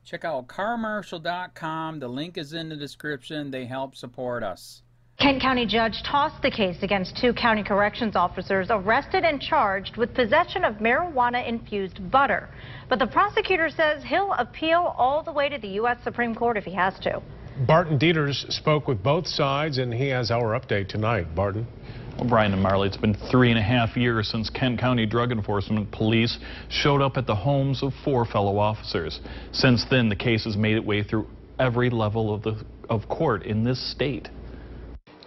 Check out carmarshal.com. The link is in the description. They help support us. Kent County judge tossed the case against 2 county corrections officers arrested and charged with possession of marijuana-infused butter. But the prosecutor says he'll appeal all the way to the U.S. Supreme Court if he has to. Barton Dieters spoke with both sides, and he has our update tonight. Barton. Well, Brian and Marley, it's been 3.5 years since Kent County Drug Enforcement Police showed up at the homes of 4 fellow officers. Since then, the case has made its way through every level of court in this state.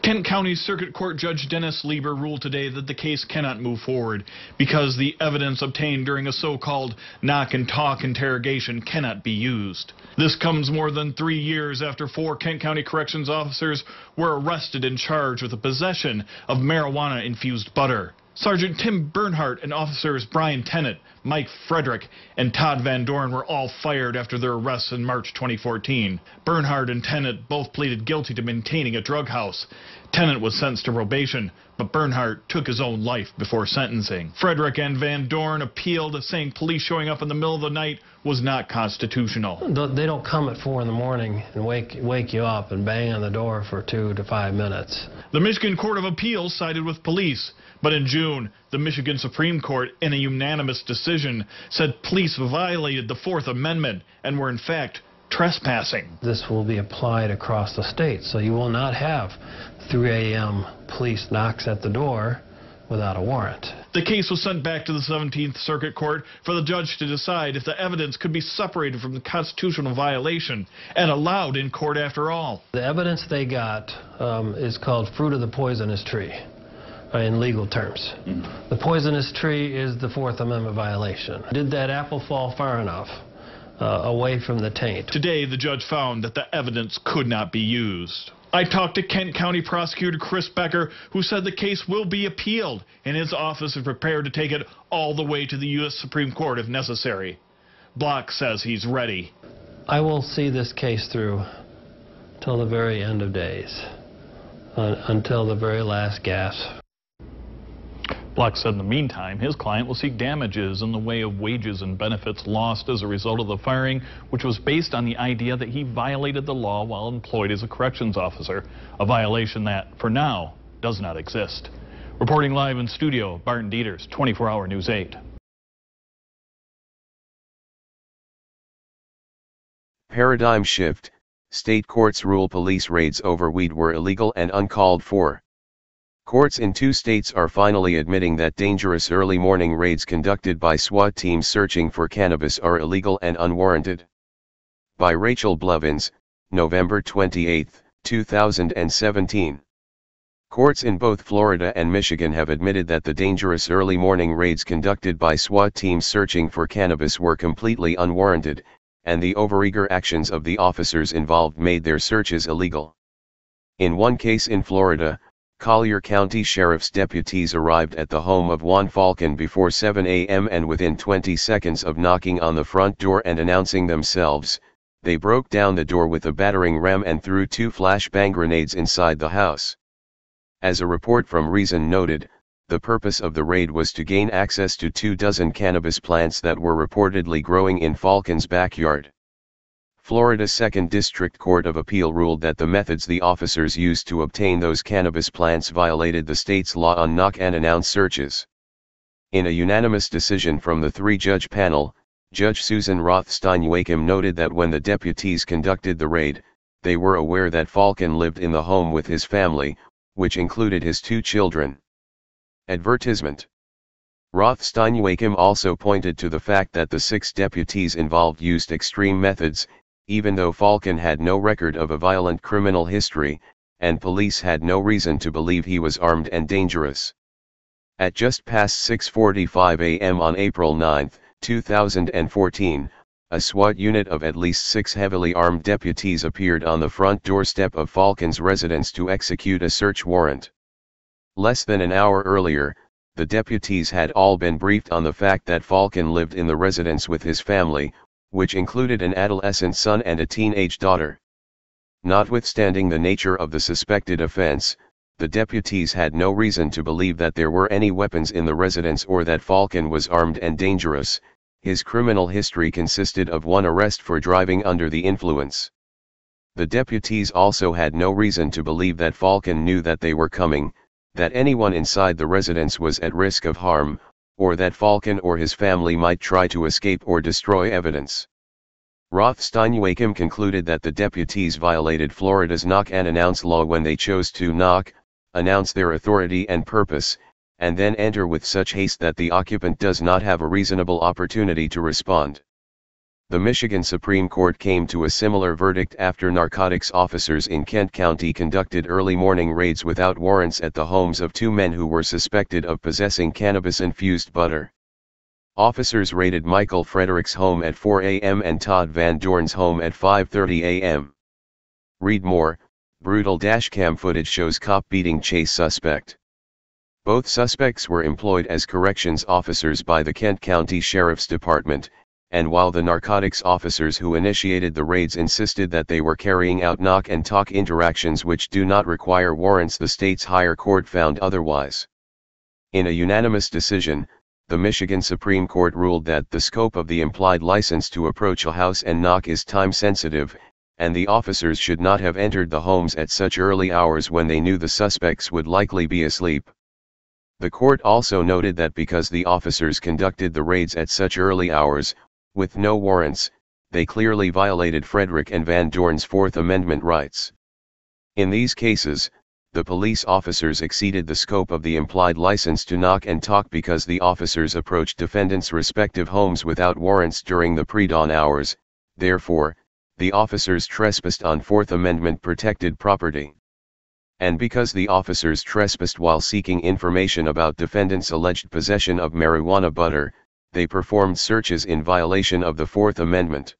Kent County Circuit Court Judge Dennis Lieber ruled today that the case cannot move forward because the evidence obtained during a so-called knock-and-talk interrogation cannot be used. This comes more than 3 years after 4 Kent County Corrections officers were arrested and charged with the possession of marijuana-infused butter. Sergeant Tim Bernhardt and officers Brian Tennant, Mike Frederick, and Todd Van Dorn were all fired after their arrests in March 2014. Bernhardt and Tennant both pleaded guilty to maintaining a drug house. Tennant was sentenced to probation, but Bernhardt took his own life before sentencing. Frederick and Van Dorn appealed, saying police showing up in the middle of the night was not constitutional. They don't come at 4 in the morning and wake you up and bang on the door for 2 to 5 minutes. The Michigan Court of Appeals sided with police, but in June, the Michigan Supreme Court, in a unanimous decision, said police violated the 4th Amendment and were in fact trespassing. This will be applied across the state, so you will not have 3 a.m. police knocks at the door without a warrant. The case was sent back to the 17th Circuit Court for the judge to decide if the evidence could be separated from the constitutional violation and allowed in court after all. The evidence they got is called fruit of the poisonous tree in legal terms. The poisonous tree is the 4th Amendment violation. Did that apple fall far enough away from the taint? Today, the judge found that the evidence could not be used. I talked to Kent County Prosecutor Chris Becker, who said the case will be appealed, and his office is prepared to take it all the way to the U.S. Supreme Court if necessary. Block says he's ready. I will see this case through till the very end of days, until the very last gasp. Block said in the meantime, his client will seek damages in the way of wages and benefits lost as a result of the firing, which was based on the idea that he violated the law while employed as a corrections officer, a violation that, for now, does not exist. Reporting live in studio, Barton Dieters, 24-Hour News 8. Paradigm shift. State courts rule police raids over weed were illegal and uncalled for. Courts in 2 states are finally admitting that dangerous early morning raids conducted by SWAT teams searching for cannabis are illegal and unwarranted. By Rachel Blevins, November 28, 2017. Courts in both Florida and Michigan have admitted that the dangerous early morning raids conducted by SWAT teams searching for cannabis were completely unwarranted, and the overeager actions of the officers involved made their searches illegal. In one case in Florida, Collier County Sheriff's deputies arrived at the home of Juan Falcon before 7 a.m. and within 20 seconds of knocking on the front door and announcing themselves, they broke down the door with a battering ram and threw 2 flashbang grenades inside the house. As a report from Reason noted, the purpose of the raid was to gain access to 24 cannabis plants that were reportedly growing in Falcon's backyard. Florida's 2nd District Court of Appeal ruled that the methods the officers used to obtain those cannabis plants violated the state's law on knock-and-announce searches. In a unanimous decision from the 3-judge panel, Judge Susan Rothstein-Wakem noted that when the deputies conducted the raid, they were aware that Falcon lived in the home with his family, which included his 2 children. Advertisement. Rothstein-Wakem also pointed to the fact that the 6 deputies involved used extreme methods, even though Falcon had no record of a violent criminal history, and police had no reason to believe he was armed and dangerous. At just past 6:45 a.m. on April 9, 2014, a SWAT unit of at least 6 heavily armed deputies appeared on the front doorstep of Falcon's residence to execute a search warrant. Less than an hour earlier, the deputies had all been briefed on the fact that Falcon lived in the residence with his family, which included an adolescent son and a teenage daughter. Notwithstanding the nature of the suspected offense, the deputies had no reason to believe that there were any weapons in the residence or that Falcon was armed and dangerous, His criminal history consisted of one arrest for driving under the influence. The deputies also had no reason to believe that Falcon knew that they were coming, that anyone inside the residence was at risk of harm, or that Falcon or his family might try to escape or destroy evidence. Rothstein-Wacom concluded that the deputies violated Florida's knock and announce law when they chose to knock, announce their authority and purpose, and then enter with such haste that the occupant does not have a reasonable opportunity to respond. The Michigan Supreme Court came to a similar verdict after narcotics officers in Kent County conducted early morning raids without warrants at the homes of two men who were suspected of possessing cannabis-infused butter. Officers raided Michael Frederick's home at 4 a.m. and Todd Van Dorn's home at 5:30 a.m. Read more. Brutal dashcam footage shows cop beating chase suspect. Both suspects were employed as corrections officers by the Kent County Sheriff's Department, and while the narcotics officers who initiated the raids insisted that they were carrying out knock and talk interactions which do not require warrants, the state's higher court found otherwise. In a unanimous decision, the Michigan Supreme Court ruled that the scope of the implied license to approach a house and knock is time-sensitive, and the officers should not have entered the homes at such early hours when they knew the suspects would likely be asleep. The court also noted that because the officers conducted the raids at such early hours, with no warrants, they clearly violated Frederick and Van Dorn's Fourth Amendment rights. In these cases, the police officers exceeded the scope of the implied license to knock and talk because the officers approached defendants' respective homes without warrants during the pre-dawn hours. Therefore, the officers trespassed on Fourth Amendment protected property. And because the officers trespassed while seeking information about defendants' alleged possession of marijuana butter, they performed searches in violation of the Fourth Amendment.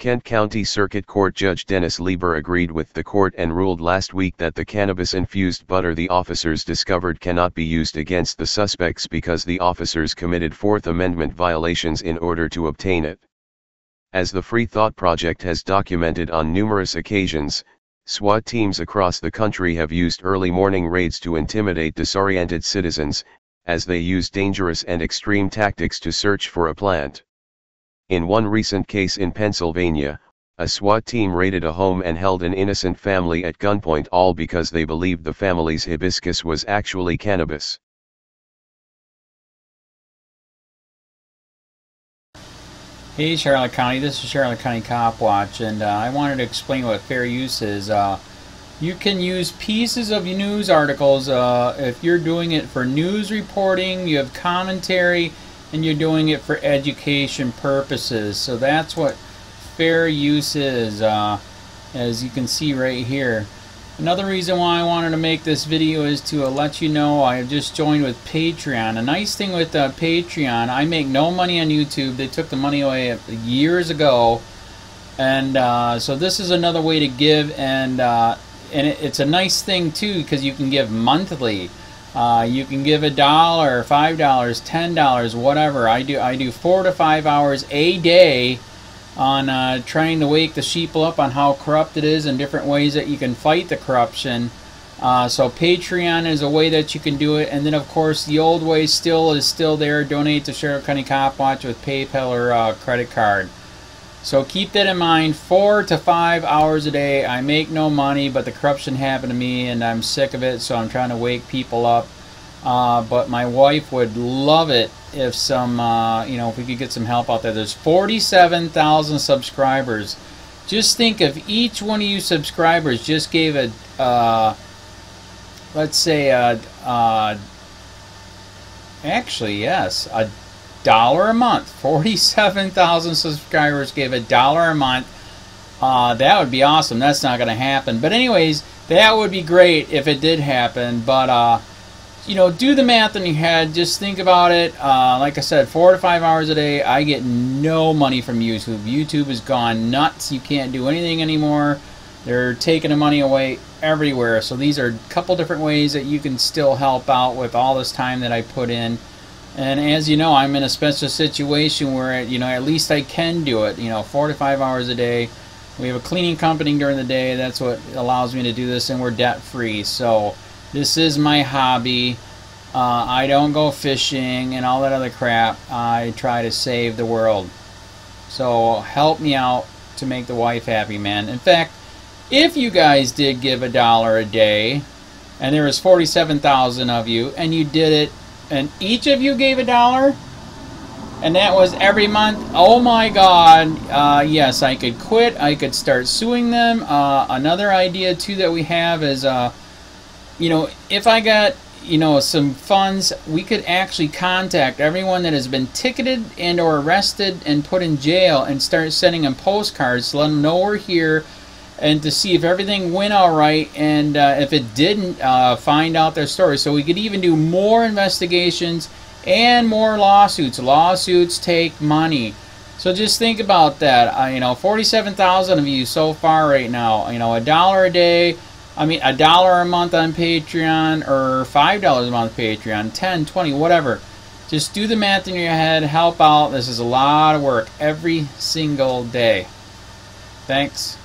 Kent County Circuit Court Judge Dennis Lieber agreed with the court and ruled last week that the cannabis-infused butter the officers discovered cannot be used against the suspects because the officers committed Fourth Amendment violations in order to obtain it. As the Free Thought Project has documented on numerous occasions, SWAT teams across the country have used early morning raids to intimidate disoriented citizens, as they use dangerous and extreme tactics to search for a plant. In one recent case in Pennsylvania, a SWAT team raided a home and held an innocent family at gunpoint, all because they believed the family's hibiscus was actually cannabis. Hey Charlotte County, this is Charlotte County Cop Watch, and I wanted to explain what fair use is. You can use pieces of news articles if you're doing it for news reporting, you have commentary, and you're doing it for education purposes. So that's what fair use is, as you can see right here. Another reason why I wanted to make this video is to let you know I have just joined with Patreon. A nice thing with Patreon, I make no money on YouTube. They took the money away years ago, and so this is another way to give, and it's a nice thing too because you can give monthly. You can give $1, $5, $10, whatever. I do 4 to 5 hours a day on trying to wake the sheeple up on how corrupt it is and different ways that you can fight the corruption. So Patreon is a way that you can do it, and then of course the old way is still there. Donate to Charlotte County Cop Watch with PayPal or credit card. So keep that in mind. 4 to 5 hours a day. I make no money, but the corruption happened to me and I'm sick of it, so I'm trying to wake people up. But my wife would love it if if we could get some help out there. There's 47,000 subscribers. Just think if each one of you subscribers just gave let's say actually yes, $1 a month. 47,000 subscribers gave $1 a month. That would be awesome. That's not going to happen. But anyways, that would be great if it did happen. But do the math in your head. Just think about it. Like I said, 4 to 5 hours a day. I get no money from YouTube. YouTube has gone nuts. You can't do anything anymore. They're taking the money away everywhere. So these are a couple different ways that you can still help out with all this time that I put in. And as you know, I'm in a special situation where, at least I can do it, 4 to 5 hours a day. We have a cleaning company during the day. That's what allows me to do this, and we're debt free. So this is my hobby. I don't go fishing and all that other crap. I try to save the world. So help me out to make the wife happy, man. In fact, if you guys did give $1 a day, and there was 47,000 of you, and you did it, and each of you gave $1, and that was every month, oh my God, yes, I could quit. I could start suing them. Another idea too that we have is, you know, if I got, you know, some funds, we could actually contact everyone that has been ticketed and or arrested and put in jail and start sending them postcards to let them know we're here, and to see if everything went all right, and if it didn't, find out their story. So we could even do more investigations and more lawsuits. Lawsuits take money. So just think about that. You know, 47,000 of you so far right now. You know, $1 a day. I mean, $1 a month on Patreon, or $5 a month Patreon, 10, 20, whatever. Just do the math in your head. Help out. This is a lot of work every single day. Thanks.